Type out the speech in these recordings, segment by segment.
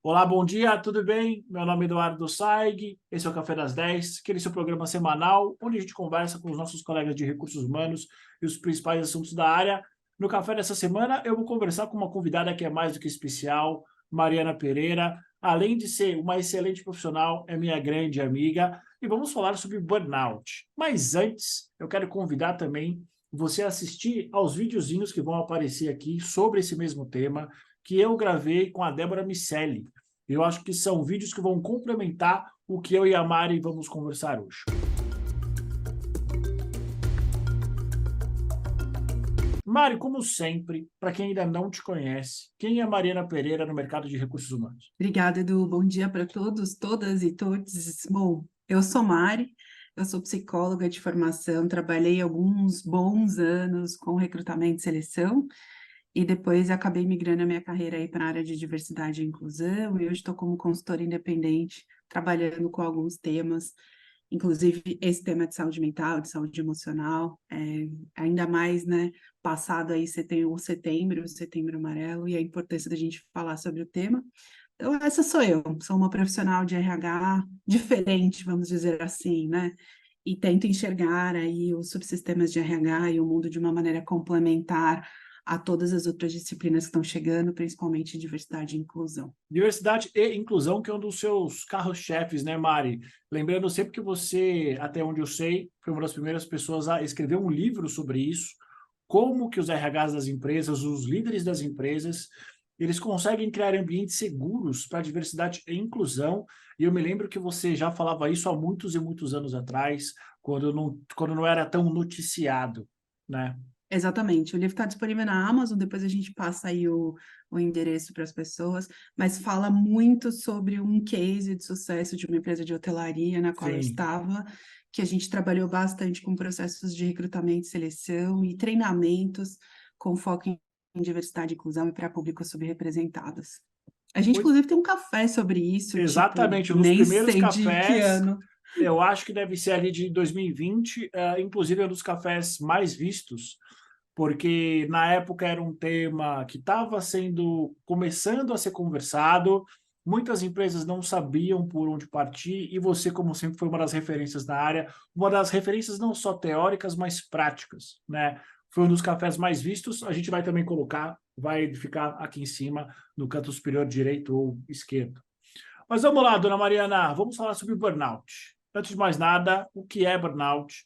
Olá, bom dia, tudo bem? Meu nome é Eduardo Saig, esse é o Café das 10, aquele seu programa semanal, onde a gente conversa com os nossos colegas de recursos humanos e os principais assuntos da área. No café dessa semana, eu vou conversar com uma convidada que é mais do que especial, Mariana Pereira. Além de ser uma excelente profissional, é minha grande amiga, e vamos falar sobre burnout. Mas antes, eu quero convidar também você a assistir aos videozinhos que vão aparecer aqui sobre esse mesmo tema, que eu gravei com a Débora Miceli. Eu acho que são vídeos que vão complementar o que eu e a Mari vamos conversar hoje. Mari, como sempre, para quem ainda não te conhece, quem é a Mariana Pereira no mercado de recursos humanos? Obrigada, Edu. Bom dia para todos, todas e todos. Bom, eu sou Mari, eu sou psicóloga de formação, trabalhei alguns bons anos com recrutamento e seleção, e depois acabei migrando a minha carreira aí para a área de diversidade e inclusão, e hoje estou como consultora independente, trabalhando com alguns temas, inclusive esse tema de saúde mental, de saúde emocional, ainda mais, né, passado aí o setembro amarelo, e a importância da gente falar sobre o tema. Então, essa sou eu, sou uma profissional de RH diferente, vamos dizer assim, né? E tento enxergar aí os subsistemas de RH e o mundo de uma maneira complementar a todas as outras disciplinas que estão chegando, principalmente diversidade e inclusão. Diversidade e inclusão, que é um dos seus carros-chefes, né, Mari? Lembrando sempre que você, até onde eu sei, foi uma das primeiras pessoas a escrever um livro sobre isso, como que os RHs das empresas, os líderes das empresas, eles conseguem criar ambientes seguros para diversidade e inclusão. E eu me lembro que você já falava isso há muitos e muitos anos atrás, quando não era tão noticiado, né? Exatamente, o livro está disponível na Amazon, depois a gente passa aí o endereço para as pessoas, mas fala muito sobre um case de sucesso de uma empresa de hotelaria na qual eu Sim. estava, que a gente trabalhou bastante com processos de recrutamento e seleção e treinamentos com foco em diversidade e inclusão e para públicos subrepresentados. A gente, Muito, inclusive, tem um café sobre isso, tipo, exatamente, um dos nem primeiros sei de que cafés. ano. Eu acho que deve ser ali de 2020, inclusive é um dos cafés mais vistos, porque na época era um tema que estava sendo começando a ser conversado, muitas empresas não sabiam por onde partir, e você, como sempre, foi uma das referências na área, uma das referências não só teóricas, mas práticas, né? Foi um dos cafés mais vistos, a gente vai também colocar, vai ficar aqui em cima, no canto superior direito ou esquerdo. Mas vamos lá, dona Mariana, vamos falar sobre burnout. Antes de mais nada, o que é burnout?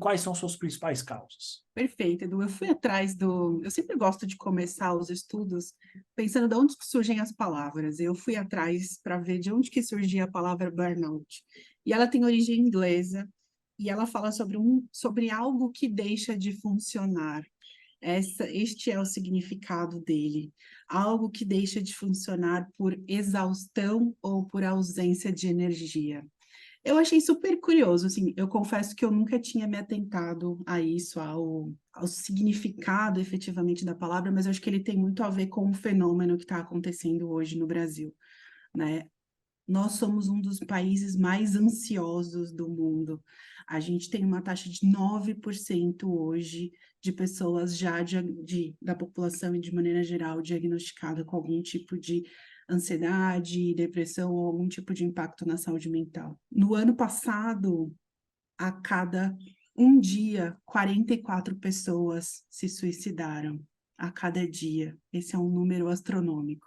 Quais são suas principais causas? Perfeito, Edu. Eu fui atrás do. Eu sempre gosto de começar os estudos pensando de onde que surgem as palavras. Eu fui atrás para ver de onde que surgia a palavra burnout. E ela tem origem inglesa e ela fala sobre algo que deixa de funcionar. Este é o significado dele. Algo que deixa de funcionar por exaustão ou por ausência de energia. Eu achei super curioso, assim, eu confesso que eu nunca tinha me atentado a isso, ao significado efetivamente da palavra, mas eu acho que ele tem muito a ver com o fenômeno que está acontecendo hoje no Brasil, né? Nós somos um dos países mais ansiosos do mundo. A gente tem uma taxa de 9% hoje de pessoas da população e de maneira geral diagnosticada com algum tipo de ansiedade, depressão ou algum tipo de impacto na saúde mental. No ano passado, a cada um dia, 44 pessoas se suicidaram a cada dia. Esse é um número astronômico.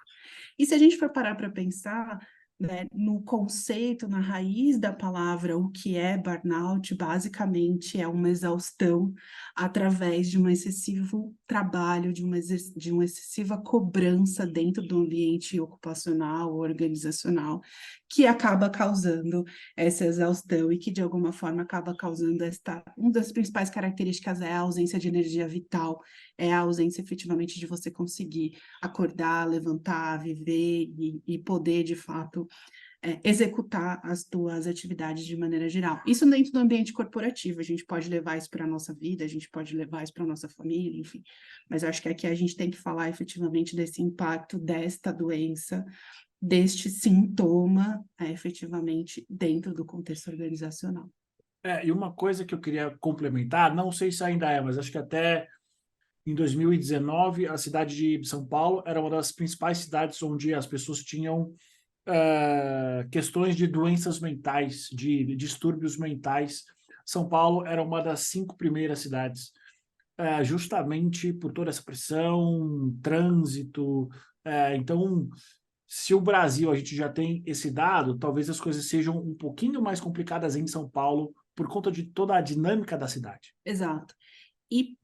E se a gente for parar para pensar, né, no conceito, na raiz da palavra, o que é burnout, basicamente é uma exaustão através de um excessivo trabalho, de uma excessiva cobrança dentro do ambiente ocupacional, organizacional, que acaba causando essa exaustão e que, de alguma forma, acaba causando uma das principais características é a ausência de energia vital, é a ausência efetivamente de você conseguir acordar, levantar, viver e poder, de fato, executar as tuas atividades de maneira geral. Isso dentro do ambiente corporativo, a gente pode levar isso para a nossa vida, a gente pode levar isso para a nossa família, enfim. Mas eu acho que aqui a gente tem que falar efetivamente desse impacto desta doença, deste sintoma, efetivamente, dentro do contexto organizacional. E uma coisa que eu queria complementar, não sei se ainda é, mas acho que até em 2019, a cidade de São Paulo era uma das principais cidades onde as pessoas tinham questões de doenças mentais, de distúrbios mentais. São Paulo era uma das 5 primeiras cidades, justamente por toda essa pressão, trânsito. Então, se o Brasil a gente já tem esse dado, talvez as coisas sejam um pouquinho mais complicadas em São Paulo por conta de toda a dinâmica da cidade. Exato. E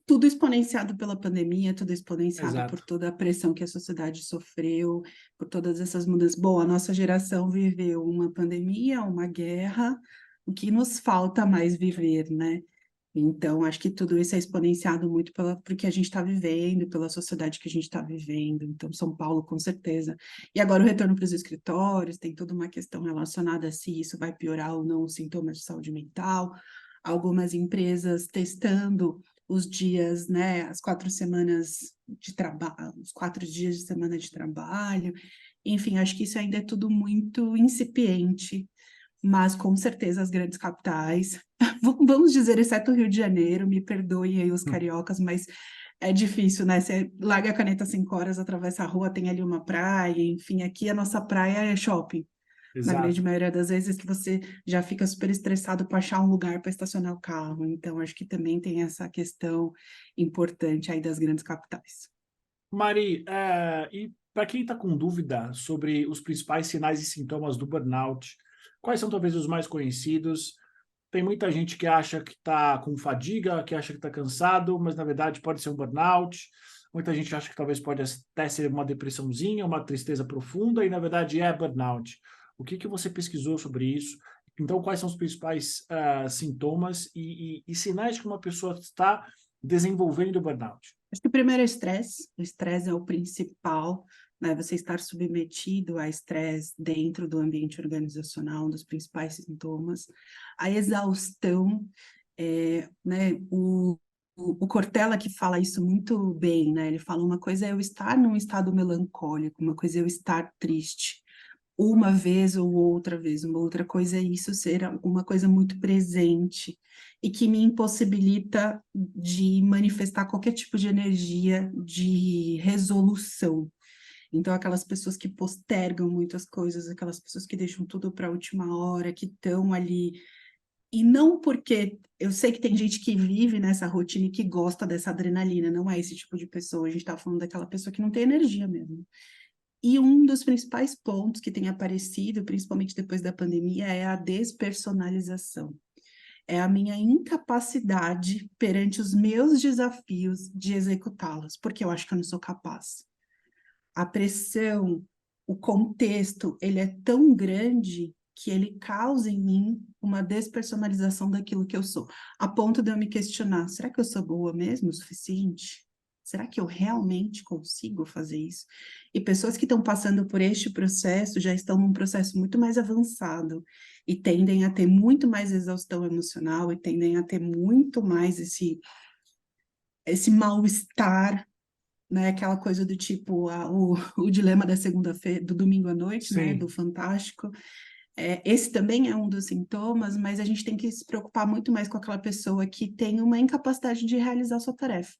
tudo exponenciado pela pandemia, tudo exponenciado por Exato. toda a pressão que a sociedade sofreu, por todas essas mudanças. Bom, a nossa geração viveu uma pandemia, uma guerra, o que nos falta mais viver, né? Então, acho que tudo isso é exponenciado muito porque a gente está vivendo, pela sociedade que a gente está vivendo. Então, São Paulo, com certeza. E agora o retorno para os escritórios, tem toda uma questão relacionada a se isso vai piorar ou não os sintomas de saúde mental. Algumas empresas testando os dias, né, as 4 semanas de trabalho, os 4 dias de semana de trabalho. Enfim, acho que isso ainda é tudo muito incipiente, mas com certeza as grandes capitais, vamos dizer, exceto o Rio de Janeiro, me perdoem aí os cariocas, mas é difícil, né? Você larga a caneta 5 horas, atravessa a rua, tem ali uma praia, enfim, aqui a nossa praia é shopping. Na grande Exato. maioria das vezes que você já fica super estressado para achar um lugar para estacionar o carro. Então, acho que também tem essa questão importante aí das grandes capitais. Mari, e para quem está com dúvida sobre os principais sinais e sintomas do burnout, quais são talvez os mais conhecidos? Tem muita gente que acha que está com fadiga, que acha que está cansado, mas na verdade pode ser um burnout. Muita gente acha que talvez pode até ser uma depressãozinha, uma tristeza profunda, e na verdade é burnout. O que que você pesquisou sobre isso? Então, quais são os principais sintomas e sinais de que uma pessoa está desenvolvendo burnout? Acho que o primeiro é o estresse é o principal, né? Você estar submetido a estresse dentro do ambiente organizacional, um dos principais sintomas. A exaustão, né? O Cortella que fala isso muito bem, né? Ele fala uma coisa é eu estar num estado melancólico, uma coisa é eu estar triste, uma vez ou outra vez, uma outra coisa é isso ser uma coisa muito presente e que me impossibilita de manifestar qualquer tipo de energia de resolução. Então, aquelas pessoas que postergam muitas coisas, aquelas pessoas que deixam tudo para a última hora, que estão ali. E não porque eu sei que tem gente que vive nessa rotina e que gosta dessa adrenalina, não é esse tipo de pessoa. A gente está falando daquela pessoa que não tem energia mesmo. E um dos principais pontos que tem aparecido, principalmente depois da pandemia, é a despersonalização. É a minha incapacidade perante os meus desafios de executá-los, porque eu acho que eu não sou capaz. A pressão, o contexto, ele é tão grande que ele causa em mim uma despersonalização daquilo que eu sou, a ponto de eu me questionar, será que eu sou boa mesmo o suficiente? Será que eu realmente consigo fazer isso? E pessoas que estão passando por este processo já estão num processo muito mais avançado e tendem a ter muito mais exaustão emocional e tendem a ter muito mais esse mal-estar, né? Aquela coisa do tipo o dilema da segunda-feira, do domingo à noite, né? Do Sim. Fantástico. Esse também é um dos sintomas, mas a gente tem que se preocupar muito mais com aquela pessoa que tem uma incapacidade de realizar sua tarefa.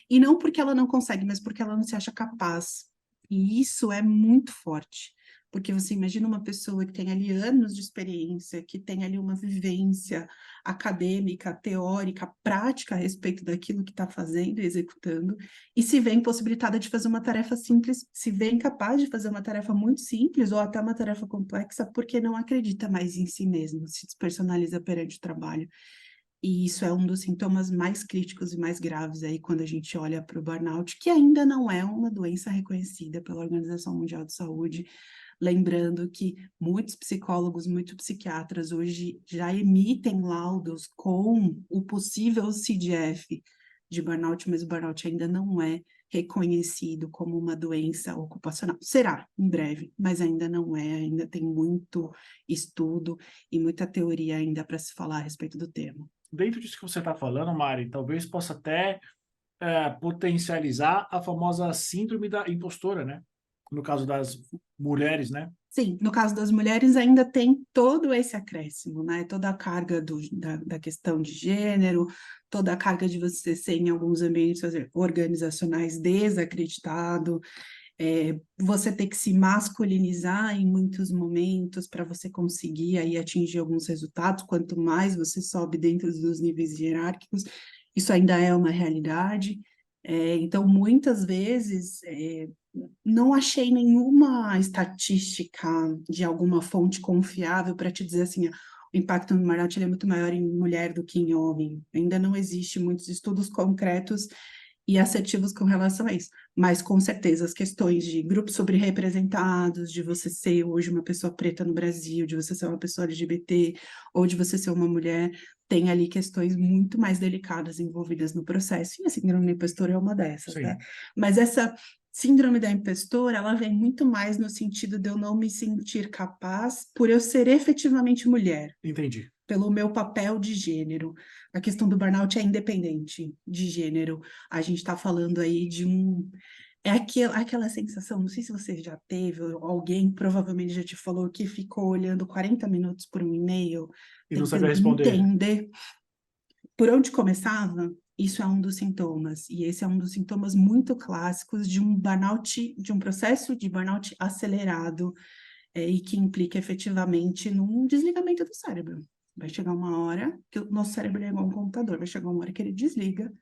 E não porque ela não consegue, mas porque ela não se acha capaz. E isso é muito forte. Porque você imagina uma pessoa que tem ali anos de experiência, que tem ali uma vivência acadêmica, teórica, prática a respeito daquilo que está fazendo e executando, e se vê impossibilitada de fazer uma tarefa simples, se vê incapaz de fazer uma tarefa muito simples ou até uma tarefa complexa, porque não acredita mais em si mesmo, se despersonaliza perante o trabalho. E isso é um dos sintomas mais críticos e mais graves aí quando a gente olha para o burnout, que ainda não é uma doença reconhecida pela Organização Mundial de Saúde. Lembrando que muitos psicólogos, muitos psiquiatras hoje já emitem laudos com o possível CDF de burnout, mas o burnout ainda não é reconhecido como uma doença ocupacional. Será, em breve, mas ainda não é, ainda tem muito estudo e muita teoria ainda para se falar a respeito do tema. Dentro disso que você está falando, Mari, talvez possa até potencializar a famosa síndrome da impostora, né? No caso das mulheres, né? Sim, no caso das mulheres ainda tem todo esse acréscimo, né? Toda a carga da questão de gênero, toda a carga de você ser em alguns ambientes organizacionais desacreditado. Você ter que se masculinizar em muitos momentos para você conseguir aí atingir alguns resultados, quanto mais você sobe dentro dos níveis hierárquicos, isso ainda é uma realidade. Então, muitas vezes, não achei nenhuma estatística de alguma fonte confiável para te dizer assim, o impacto no burnout ele é muito maior em mulher do que em homem. Ainda não existe muitos estudos concretos e assertivos com relação a isso. Mas, com certeza, as questões de grupos subrepresentados, de você ser hoje uma pessoa preta no Brasil, de você ser uma pessoa LGBT, ou de você ser uma mulher, tem ali questões muito mais delicadas envolvidas no processo. E a síndrome do impostor é uma dessas, né? Sim, Mas essa síndrome da impostora, ela vem muito mais no sentido de eu não me sentir capaz por eu ser efetivamente mulher, entendi. pelo meu papel de gênero. A questão do burnout é independente de gênero. A gente está falando aí de um. É aquela sensação, não sei se você já teve, ou alguém provavelmente já te falou que ficou olhando 40 minutos por um e-mail, E não sabia tentando responder. entender por onde começava. Isso é um dos sintomas, e esse é um dos sintomas muito clássicos de um burnout, de um processo de burnout acelerado, e que implica efetivamente num desligamento do cérebro. Vai chegar uma hora que o nosso cérebro é igual um computador, vai chegar uma hora que ele desliga,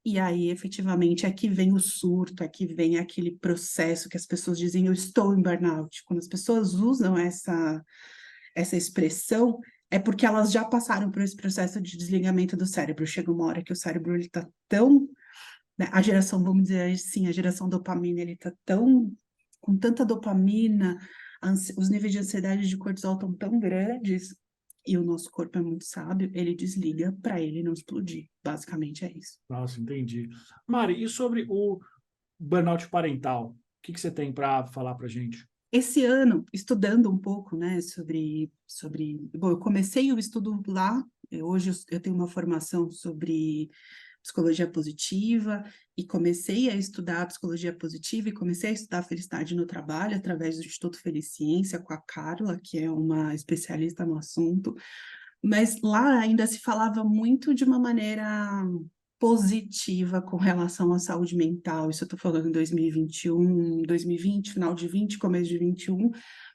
e aí efetivamente é que vem o surto, é que vem aquele processo que as pessoas dizem, eu estou em burnout. Quando as pessoas usam essa expressão, é porque elas já passaram por esse processo de desligamento do cérebro. Chega uma hora que o cérebro ele está tão, né, a geração, vamos dizer assim, a geração dopamina, ele está tão, com tanta dopamina, os níveis de ansiedade e de cortisol estão tão grandes, e o nosso corpo é muito sábio, ele desliga para ele não explodir. Basicamente é isso. Nossa, entendi. Mari, e sobre o burnout parental? O que que você tem para falar para gente? Esse ano, estudando um pouco, né, bom, eu comecei o estudo lá, hoje eu tenho uma formação sobre psicologia positiva, e comecei a estudar psicologia positiva e comecei a estudar felicidade no trabalho através do Instituto Feliciência com a Carla, que é uma especialista no assunto, mas lá ainda se falava muito de uma maneira positiva com relação à saúde mental. Isso eu estou falando em 2021, 2020, final de 20, começo de 21,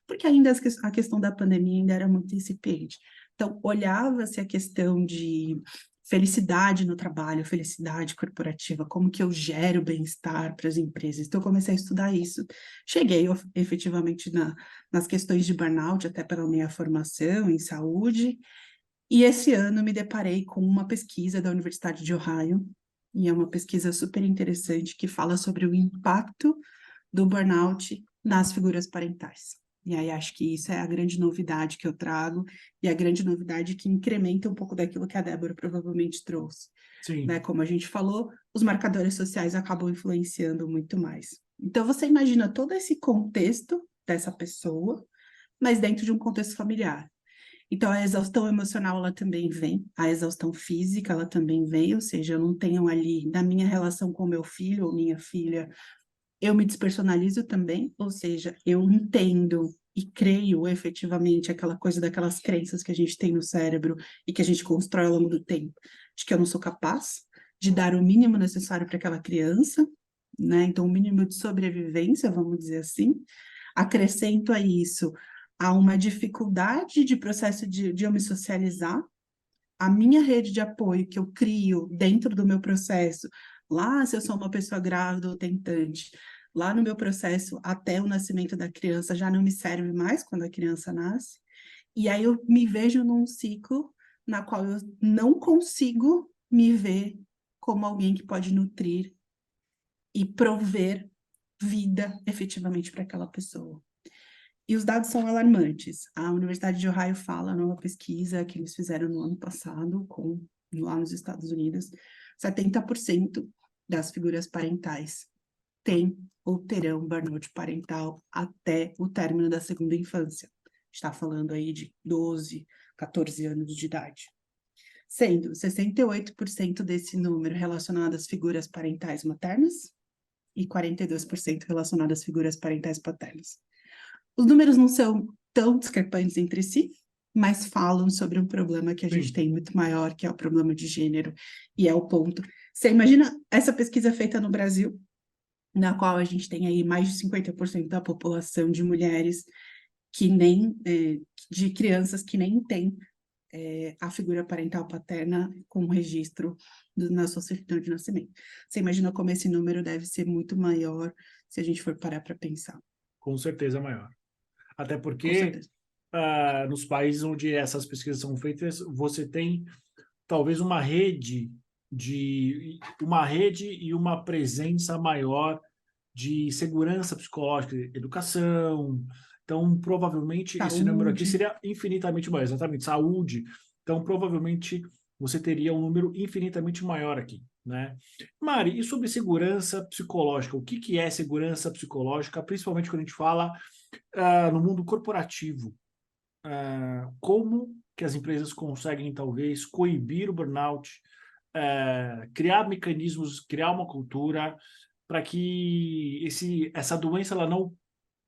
porque ainda a questão da pandemia ainda era muito incipiente. Então, olhava-se a questão de felicidade no trabalho, felicidade corporativa, como que eu gero bem-estar para as empresas. Então, eu comecei a estudar isso. Cheguei efetivamente nas questões de burnout, até pela minha formação em saúde, e esse ano me deparei com uma pesquisa da Universidade de Ohio, e é uma pesquisa super interessante que fala sobre o impacto do burnout nas figuras parentais. E aí acho que isso é a grande novidade que eu trago, e a grande novidade que incrementa um pouco daquilo que a Débora provavelmente trouxe. Né? Sim, Como a gente falou, os marcadores sociais acabam influenciando muito mais. Então você imagina todo esse contexto dessa pessoa, mas dentro de um contexto familiar. Então, a exaustão emocional, ela também vem, a exaustão física, ela também vem, ou seja, eu não tenho ali, na minha relação com meu filho ou minha filha, eu me despersonalizo também, ou seja, eu entendo e creio efetivamente aquela coisa daquelas crenças que a gente tem no cérebro e que a gente constrói ao longo do tempo, de que eu não sou capaz de dar o mínimo necessário para aquela criança, né? Então, o mínimo de sobrevivência, vamos dizer assim. Acrescento a isso a uma dificuldade de processo de eu me socializar, a minha rede de apoio que eu crio dentro do meu processo, lá se eu sou uma pessoa grávida ou tentante, lá no meu processo até o nascimento da criança já não me serve mais quando a criança nasce, e aí eu me vejo num ciclo na qual eu não consigo me ver como alguém que pode nutrir e prover vida efetivamente para aquela pessoa. E os dados são alarmantes. A Universidade de Ohio fala numa pesquisa que eles fizeram no ano passado, lá nos Estados Unidos, 70% das figuras parentais têm ou terão burnout parental até o término da segunda infância. Está falando aí de 12, 14 anos de idade. Sendo 68% desse número relacionado às figuras parentais maternas e 42% relacionado às figuras parentais paternas. Os números não são tão discrepantes entre si, mas falam sobre um problema que a gente sim. tem muito maior, que é o problema de gênero, e é o ponto. Você imagina essa pesquisa feita no Brasil, na qual a gente tem aí mais de 50% da população de mulheres que nem, de crianças que nem têm a figura parental paterna com registro na sua certidão de nascimento. Você imagina como esse número deve ser muito maior se a gente for parar para pensar, Com certeza é maior. Até com porque certeza. nos países onde essas pesquisas são feitas, você tem talvez uma rede e uma presença maior de segurança psicológica, educação. Então, provavelmente, esse número aqui Saúde. seria infinitamente maior, exatamente, saúde. Então, provavelmente, você teria um número infinitamente maior aqui, né? Mari, e sobre segurança psicológica? O que que é segurança psicológica, principalmente quando a gente fala no mundo corporativo? Como que as empresas conseguem, talvez, coibir o burnout, criar mecanismos, criar uma cultura para que essa doença ela não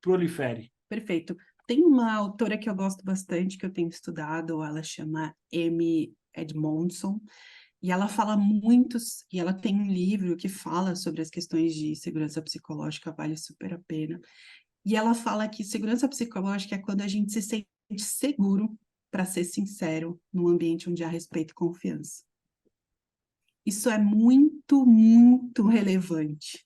prolifere. Perfeito. Tem uma autora que eu gosto bastante, que eu tenho estudado, ela chama Amy Edmondson, e ela fala muitos, e ela tem um livro que fala sobre as questões de segurança psicológica, vale super a pena. E ela fala que segurança psicológica é quando a gente se sente seguro para ser sincero num ambiente onde há respeito e confiança. Isso é muito, muito relevante.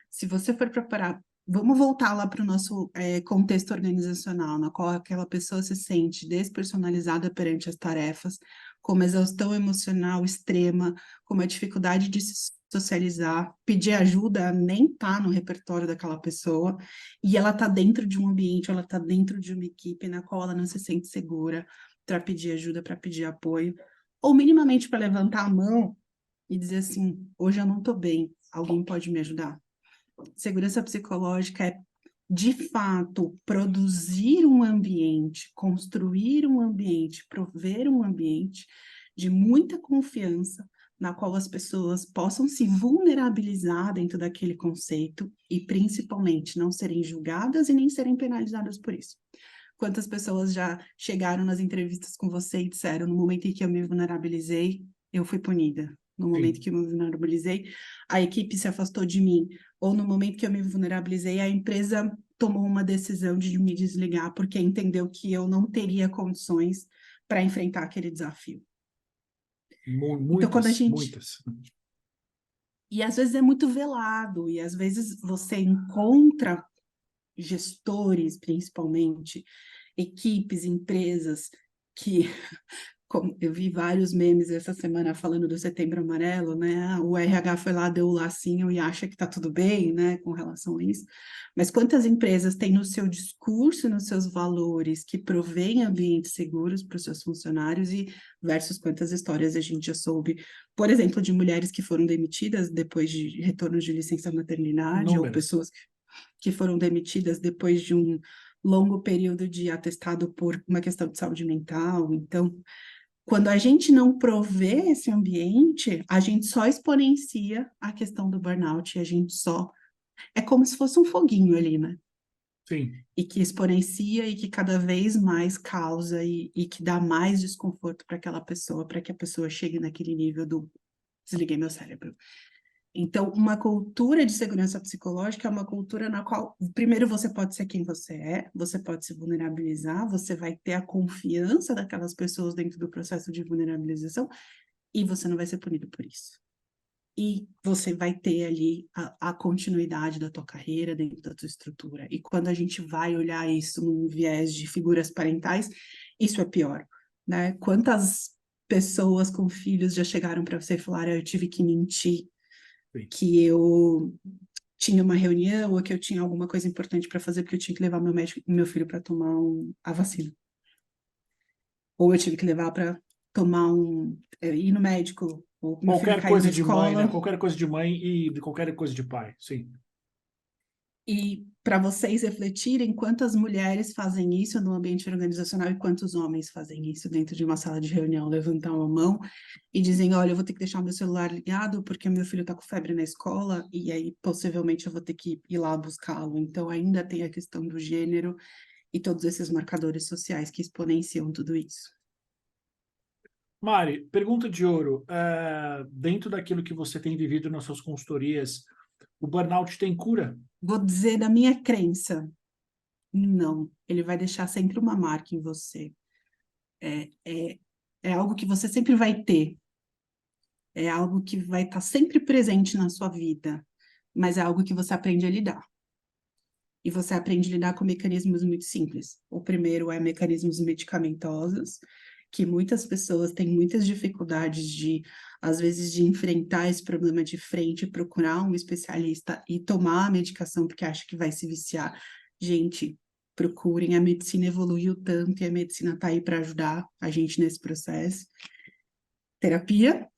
Se você for preparar, vamos voltar lá para o nosso contexto organizacional, na qual aquela pessoa se sente despersonalizada perante as tarefas, com uma exaustão emocional extrema, com uma dificuldade de se socializar, pedir ajuda nem está no repertório daquela pessoa, e ela está dentro de um ambiente, ela está dentro de uma equipe na qual ela não se sente segura para pedir ajuda, para pedir apoio, ou minimamente para levantar a mão e dizer assim: hoje eu não estou bem, alguém pode me ajudar? Segurança psicológica é, de fato, produzir um ambiente, construir um ambiente, prover um ambiente de muita confiança, na qual as pessoas possam se vulnerabilizar dentro daquele conceito e, principalmente, não serem julgadas e nem serem penalizadas por isso. Quantas pessoas já chegaram nas entrevistas com você e disseram: no momento em que eu me vulnerabilizei, eu fui punida. No momento Sim, que eu me vulnerabilizei, a equipe se afastou de mim. Ou no momento que eu me vulnerabilizei, a empresa tomou uma decisão de me desligar porque entendeu que eu não teria condições para enfrentar aquele desafio. Então, quando a muitas, gente. muitas. E às vezes é muito velado, e às vezes você encontra gestores, principalmente, equipes, empresas que eu vi vários memes essa semana falando do Setembro Amarelo, né? O RH foi lá, deu o lacinho e acha que está tudo bem, né, com relação a isso. Mas quantas empresas têm no seu discurso, nos seus valores, que provém ambientes seguros para os seus funcionários e versus quantas histórias a gente já soube, por exemplo, de mulheres que foram demitidas depois de retorno de licença maternidade ou Inúmeras. pessoas que foram demitidas depois de um longo período de atestado por uma questão de saúde mental. Então, quando a gente não provê esse ambiente, a gente só exponencia a questão do burnout, e a gente só. É como se fosse um foguinho ali, né? Sim. E que exponencia e que cada vez mais causa e que dá mais desconforto para aquela pessoa, para que a pessoa chegue naquele nível do desliguei meu cérebro. Então, uma cultura de segurança psicológica é uma cultura na qual, primeiro, você pode ser quem você é, você pode se vulnerabilizar, você vai ter a confiança daquelas pessoas dentro do processo de vulnerabilização e você não vai ser punido por isso. E você vai ter ali a continuidade da tua carreira dentro da tua estrutura. E quando a gente vai olhar isso num viés de figuras parentais, isso é pior, né? Quantas pessoas com filhos já chegaram para você e falaram: eu tive que mentir Sim. que eu tinha uma reunião ou que eu tinha alguma coisa importante para fazer porque eu tinha que levar meu filho para tomar a vacina. Ou eu tive que levar para ir no médico, ou meu filho Qualquer caiu na coisa de mãe, né? escola. Qualquer coisa de mãe e de qualquer coisa de pai. Sim. E para vocês refletirem quantas mulheres fazem isso no ambiente organizacional e quantos homens fazem isso dentro de uma sala de reunião, levantar uma mão e dizem: olha, eu vou ter que deixar o meu celular ligado porque meu filho está com febre na escola e aí possivelmente eu vou ter que ir lá buscá-lo. Então ainda tem a questão do gênero e todos esses marcadores sociais que exponenciam tudo isso. Mari, pergunta de ouro. Dentro daquilo que você tem vivido nas suas consultorias, O burnout tem cura? Vou dizer da minha crença, não. Ele vai deixar sempre uma marca em você. É, é, é algo que você sempre vai ter. É algo que vai estar sempre presente na sua vida. Mas é algo que você aprende a lidar. E você aprende a lidar com mecanismos muito simples. O primeiro é mecanismos medicamentosos, que muitas pessoas têm muitas dificuldades de, às vezes, de enfrentar esse problema de frente, procurar um especialista e tomar a medicação porque acha que vai se viciar. Gente, procurem, a medicina evoluiu tanto e a medicina está aí para ajudar a gente nesse processo. Terapia,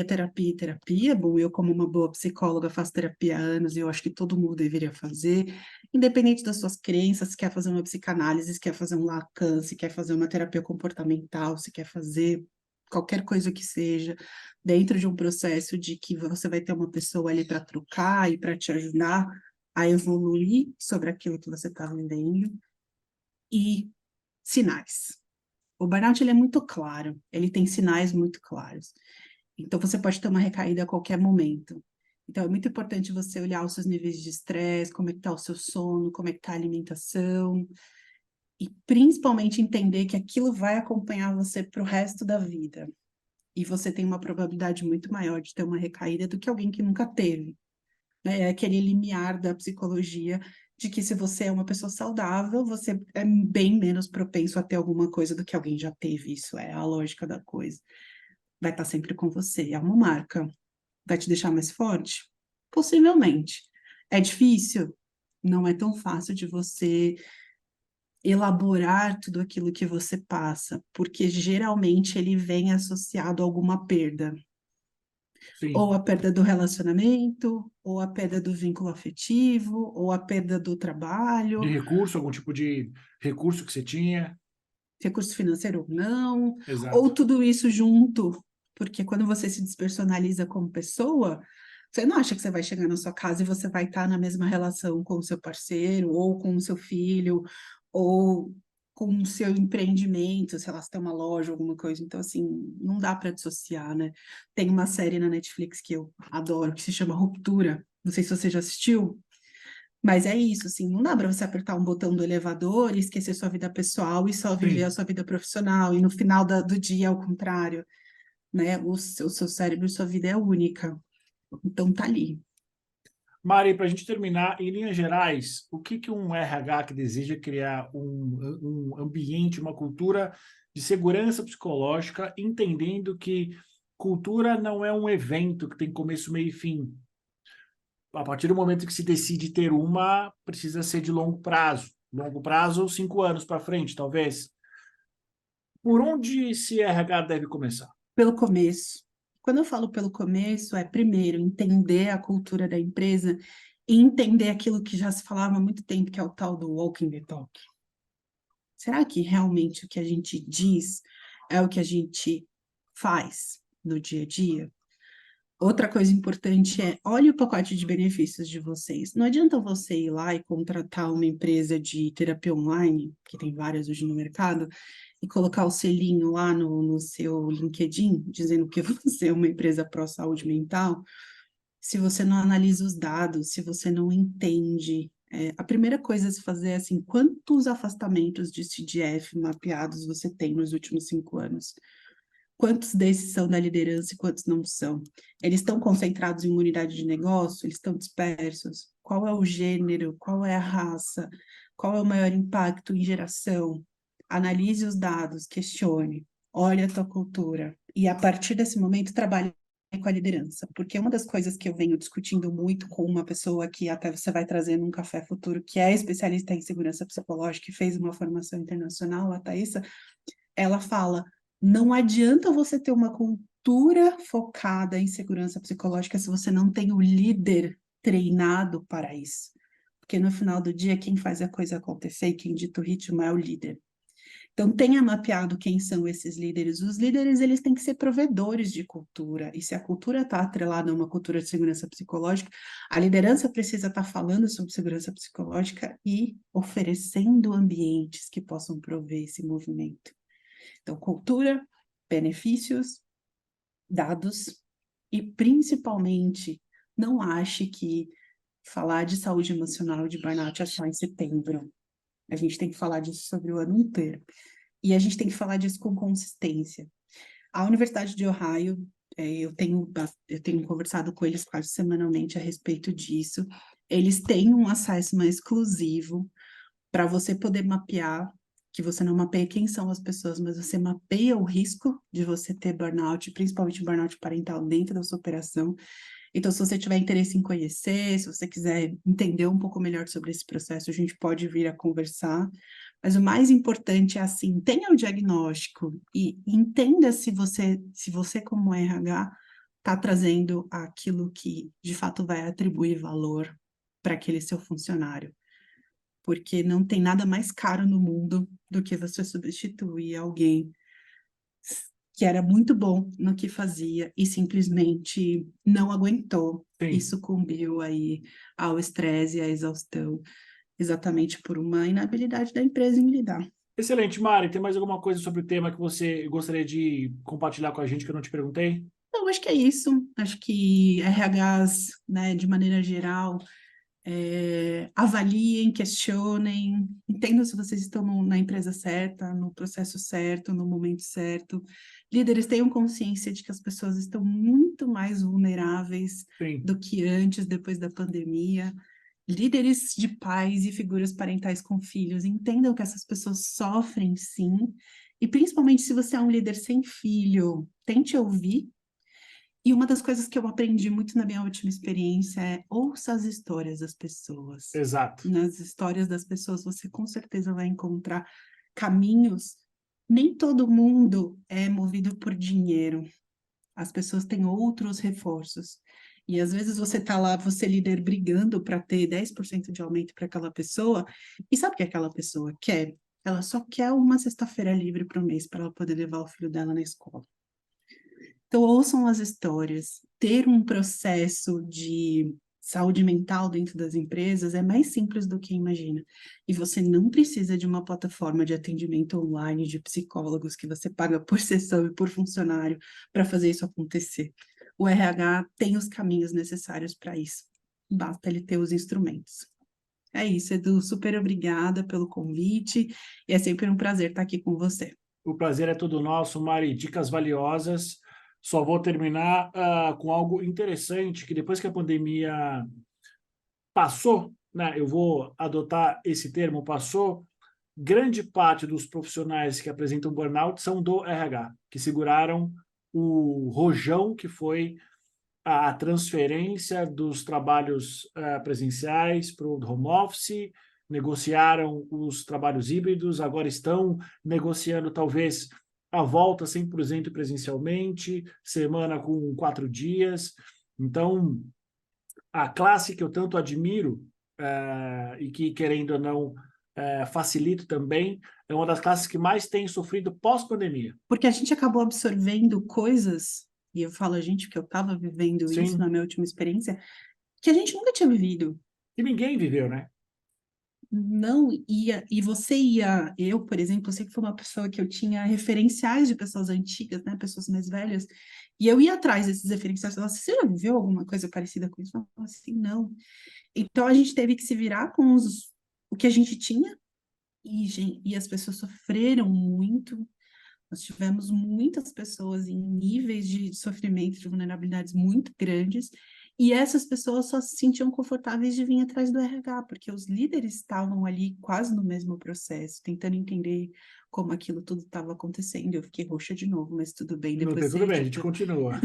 terapia. Bom, eu, como uma boa psicóloga, faço terapia há anos e eu acho que todo mundo deveria fazer, independente das suas crenças, se quer fazer uma psicanálise, se quer fazer um Lacan, se quer fazer uma terapia comportamental, se quer fazer qualquer coisa que seja, dentro de um processo de que você vai ter uma pessoa ali para trocar e para te ajudar a evoluir sobre aquilo que você está vivendo. E sinais. O burnout ele é muito claro, ele tem sinais muito claros. Então, você pode ter uma recaída a qualquer momento. Então, é muito importante você olhar os seus níveis de estresse, como é que está o seu sono, como é que está a alimentação, e principalmente entender que aquilo vai acompanhar você para o resto da vida. E você tem uma probabilidade muito maior de ter uma recaída do que alguém que nunca teve. Né? É aquele limiar da psicologia de que se você é uma pessoa saudável, você é bem menos propenso a ter alguma coisa do que alguém já teve. Isso é a lógica da coisa. Vai estar sempre com você, é uma marca. Vai te deixar mais forte? Possivelmente. É difícil? Não é tão fácil de você elaborar tudo aquilo que você passa, porque geralmente ele vem associado a alguma perda. Ou Sim. a perda do relacionamento, ou a perda do vínculo afetivo, ou a perda do De trabalho, recurso, algum tipo de recurso que você tinha? recurso financeiro ou não, ou Exato. tudo isso junto, porque quando você se despersonaliza como pessoa, você não acha que você vai chegar na sua casa e você vai estar na mesma relação com o seu parceiro, ou com o seu filho, ou com o seu empreendimento, sei lá, se tem uma loja, alguma coisa. Então, assim, não dá para dissociar, né? Tem uma série na Netflix que eu adoro, que se chama Ruptura. Não sei se você já assistiu. Mas é isso, assim, não dá para você apertar um botão do elevador e esquecer sua vida pessoal e só viver a Sim. sua vida profissional, e no final do dia, ao contrário, né? O seu cérebro, sua vida é única. Então tá ali. Mari, para a gente terminar, em linhas gerais, o que um RH que deseja criar um ambiente, uma cultura de segurança psicológica, entendendo que cultura não é um evento que tem começo, meio e fim. A partir do momento que se decide ter uma, precisa ser de longo prazo. Longo prazo, 5 anos para frente, talvez. Por onde esse RH deve começar? Pelo começo. Quando eu falo pelo começo, é primeiro entender a cultura da empresa e entender aquilo que já se falava há muito tempo, que é o tal do walking the talk. Será que realmente o que a gente diz é o que a gente faz no dia a dia? Outra coisa importante é, olhe o pacote de benefícios de vocês. Não adianta você ir lá e contratar uma empresa de terapia online, que tem várias hoje no mercado, e colocar o selinho lá no seu LinkedIn, dizendo que você é uma empresa pró-saúde mental, se você não analisa os dados, se você não entende. A primeira coisa a se fazer é assim, quantos afastamentos de CDF mapeados você tem nos últimos 5 anos? Quantos desses são da liderança e quantos não são? Eles estão concentrados em uma unidade de negócio? Eles estão dispersos? Qual é o gênero? Qual é a raça? Qual é o maior impacto em geração? Analise os dados, questione, olhe a tua cultura e a partir desse momento trabalhe com a liderança, porque uma das coisas que eu venho discutindo muito com uma pessoa que até você vai trazer num café futuro, que é especialista em segurança psicológica e fez uma formação internacional, a Thaisa, ela fala: não adianta você ter uma cultura focada em segurança psicológica se você não tem o líder treinado para isso. Porque no final do dia, quem faz a coisa acontecer e quem dita o ritmo é o líder. Então, tenha mapeado quem são esses líderes. Os líderes, eles têm que ser provedores de cultura. E se a cultura está atrelada a uma cultura de segurança psicológica, a liderança precisa estar falando sobre segurança psicológica e oferecendo ambientes que possam prover esse movimento. Então, cultura, benefícios, dados e, principalmente, não ache que falar de saúde emocional de burnout é só em setembro. A gente tem que falar disso sobre o ano inteiro. E a gente tem que falar disso com consistência. A Universidade de Ohio, eu tenho conversado com eles quase semanalmente a respeito disso. Eles têm um assessment exclusivo para você poder mapear, que você não mapeia quem são as pessoas, mas você mapeia o risco de você ter burnout, principalmente burnout parental dentro da sua operação. Então, se você tiver interesse em conhecer, se você quiser entender um pouco melhor sobre esse processo, a gente pode vir a conversar. Mas o mais importante é assim, tenha o diagnóstico e entenda se você como RH está trazendo aquilo que de fato vai atribuir valor para aquele seu funcionário. Porque não tem nada mais caro no mundo do que você substituir alguém que era muito bom no que fazia e simplesmente não aguentou e Sim. sucumbiu aí ao estresse e à exaustão, exatamente por uma inabilidade da empresa em lidar. Excelente, Mari. Tem mais alguma coisa sobre o tema que você gostaria de compartilhar com a gente que eu não te perguntei? Então, acho que é isso. Acho que RHs, né, de maneira geral, avaliem, questionem, entendam se vocês estão na empresa certa, no processo certo, no momento certo. Líderes tenham consciência de que as pessoas estão muito mais vulneráveis Sim, do que antes, depois da pandemia. Líderes de pais e figuras parentais com filhos, entendam que essas pessoas sofrem sim, e principalmente se você é um líder sem filho, tente ouvir. E uma das coisas que eu aprendi muito na minha última experiência é ouça as histórias das pessoas. exato. Nas histórias das pessoas, você com certeza vai encontrar caminhos. Nem todo mundo é movido por dinheiro. As pessoas têm outros reforços. E às vezes você está lá, você líder, brigando para ter 10% de aumento para aquela pessoa, e sabe o que aquela pessoa quer? Ela só quer uma sexta-feira livre para o mês para ela poder levar o filho dela na escola. Então, ouçam as histórias. Ter um processo de saúde mental dentro das empresas é mais simples do que imagina. E você não precisa de uma plataforma de atendimento online de psicólogos que você paga por sessão e por funcionário para fazer isso acontecer. O RH tem os caminhos necessários para isso. Basta ele ter os instrumentos. É isso, Edu. Super obrigada pelo convite. E é sempre um prazer estar aqui com você. O prazer é todo nosso, Mari. Dicas valiosas. Só vou terminar com algo interessante, que depois que a pandemia passou, né, eu vou adotar esse termo, passou, grande parte dos profissionais que apresentam burnout são do RH, que seguraram o rojão que foi a transferência dos trabalhos presenciais para o home office, negociaram os trabalhos híbridos, agora estão negociando talvez a volta 100% presencialmente, semana com 4 dias. Então, a classe que eu tanto admiro e que, querendo ou não, facilito também, é uma das classes que mais tem sofrido pós-pandemia. Porque a gente acabou absorvendo coisas, e eu falo a gente porque eu estava vivendo isso na Sim, minha última experiência, que a gente nunca tinha vivido. e ninguém viveu, né? Não ia, e você ia, eu, por exemplo, eu sempre fui uma pessoa que eu tinha referenciais de pessoas antigas, né, pessoas mais velhas, e eu ia atrás desses referenciais, falava, você já viveu alguma coisa parecida com isso? Eu falava assim, não. Então a gente teve que se virar com o que a gente tinha, e as pessoas sofreram muito. Nós tivemos muitas pessoas em níveis de sofrimento, de vulnerabilidades muito grandes, e essas pessoas só se sentiam confortáveis de vir atrás do RH, porque os líderes estavam ali quase no mesmo processo, tentando entender como aquilo tudo estava acontecendo. Eu fiquei roxa de novo, mas tudo bem, Não depois tem, você tudo bem, a gente edita. continua.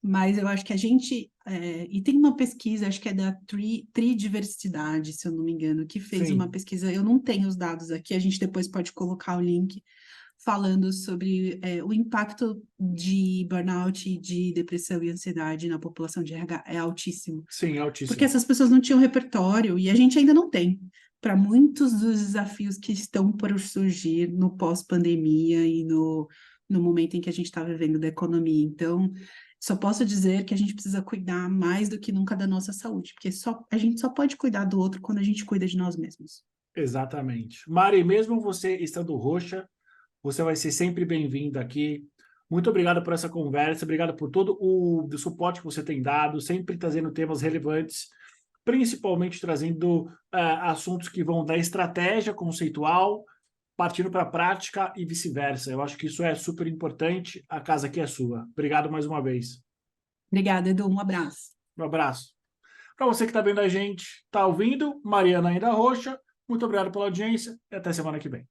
Mas eu acho que a gente. E tem uma pesquisa, acho que é da Tridiversidade, se eu não me engano, que fez uma Sim, pesquisa. Eu não tenho os dados aqui, a gente depois pode colocar o link falando sobre o impacto de burnout, de depressão e ansiedade na população de RH é altíssimo, sim, porque altíssimo. essas pessoas não tinham repertório e a gente ainda não tem para muitos dos desafios que estão por surgir no pós-pandemia e no momento em que a gente está vivendo da economia. Então, só posso dizer que a gente precisa cuidar mais do que nunca da nossa saúde, porque a gente só pode cuidar do outro quando a gente cuida de nós mesmos. Exatamente. Mari, mesmo você estando roxa, você vai ser sempre bem-vinda aqui. Muito obrigado por essa conversa, obrigado por todo o suporte que você tem dado, sempre trazendo temas relevantes, principalmente trazendo assuntos que vão da estratégia conceitual, partindo para a prática e vice-versa. Eu acho que isso é super importante. A casa aqui é sua. Obrigado mais uma vez. Obrigada, Edu. Um abraço. Um abraço. Para você que está vendo a gente, está ouvindo, Mariana ainda Roxa, muito obrigado pela audiência e até semana que vem.